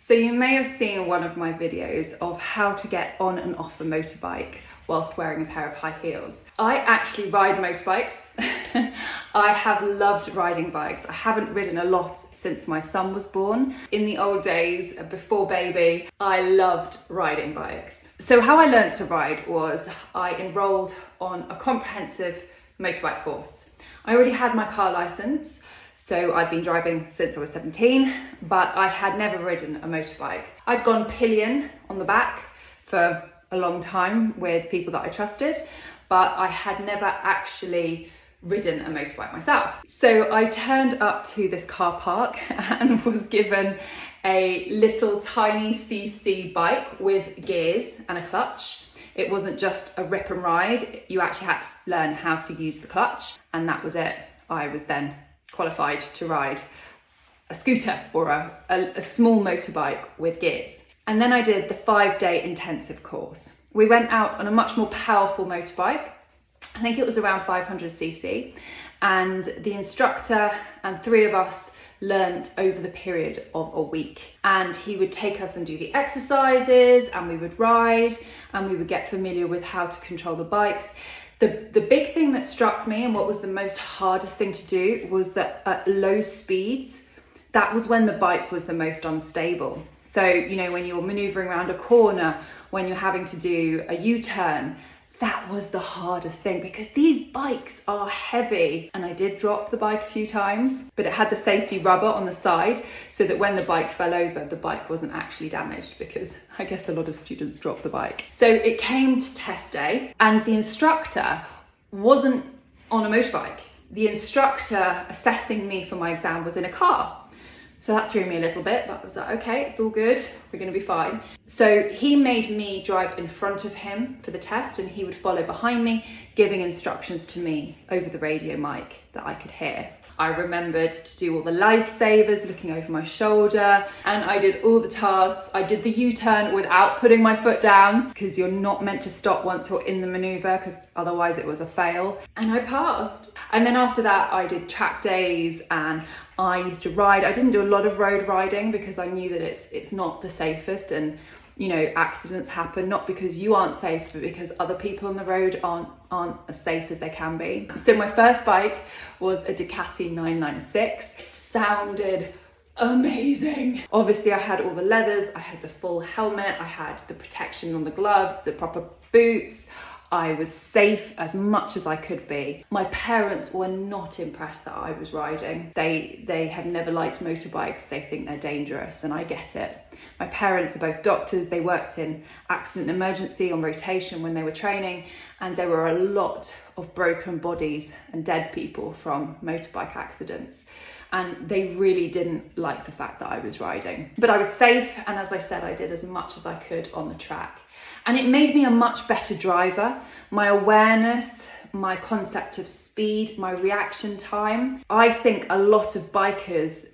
So you may have seen one of my videos of how to get on and off a motorbike whilst wearing a pair of high heels. I actually ride motorbikes. I have loved riding bikes. I haven't ridden a lot since my son was born. In the old days, before baby, I loved riding bikes. So how I learned to ride was I enrolled on a comprehensive motorbike course. I already had my car license, so I'd been driving since I was 17, but I had never ridden a motorbike. I'd gone pillion on the back for a long time with people that I trusted, but I had never actually ridden a motorbike myself. So I turned up to this car park and was given a little tiny CC bike with gears and a clutch. It wasn't just a rip and ride, you actually had to learn how to use the clutch, and that was it. I was then qualified to ride a scooter or a small motorbike with gears. And then I did the 5-day intensive course. We went out on a much more powerful motorbike. I think it was around 500cc, and the instructor and 3 of us learnt over the period of a week, and he would take us and do the exercises, and we would ride, and we would get familiar with how to control the bikes. The big thing that struck me and what was the most hardest thing to do was that at low speeds, that was when the bike was the most unstable. So, you know, when you're maneuvering around a corner, when you're having to do a U-turn, that was the hardest thing because these bikes are heavy. And I did drop the bike a few times, but it had the safety rubber on the side so that when the bike fell over, the bike wasn't actually damaged, because I guess a lot of students drop the bike. So it came to test day and the instructor wasn't on a motorbike. The instructor assessing me for my exam was in a car. So that threw me a little bit, but I was like, okay, it's all good. We're gonna be fine. So he made me drive in front of him for the test, and he would follow behind me, giving instructions to me over the radio mic that I could hear. I remembered to do all the lifesavers, looking over my shoulder, and I did all the tasks. I did the U-turn without putting my foot down, because you're not meant to stop once you're in the maneuver, because otherwise it was a fail. And I passed. And then after that, I did track days, and I used to ride. I didn't do a lot of road riding because I knew that it's not the safest, and you know, accidents happen not because you aren't safe, but because other people on the road aren't as safe as they can be. So my first bike was a Ducati 996. It sounded amazing. Obviously I had all the leathers, I had the full helmet, I had the protection on the gloves, the proper boots. I was safe as much as I could be. My parents were not impressed that I was riding. They have never liked motorbikes. They think they're dangerous, and I get it. My parents are both doctors. They worked in accident and emergency on rotation when they were training, and there were a lot of broken bodies and dead people from motorbike accidents. And they really didn't like the fact that I was riding. But I was safe, and as I said, I did as much as I could on the track. And it made me a much better driver. My awareness, my concept of speed, my reaction time. I think a lot of bikers,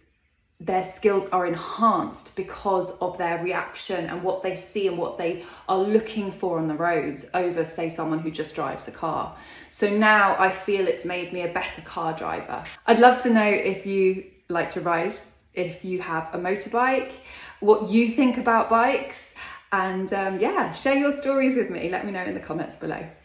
their skills are enhanced because of their reaction and what they see and what they are looking for on the roads over, say, someone who just drives a car. So now I feel it's made me a better car driver. I'd love to know if you like to ride, if you have a motorbike, what you think about bikes. And yeah, share your stories with me. Let me know in the comments below.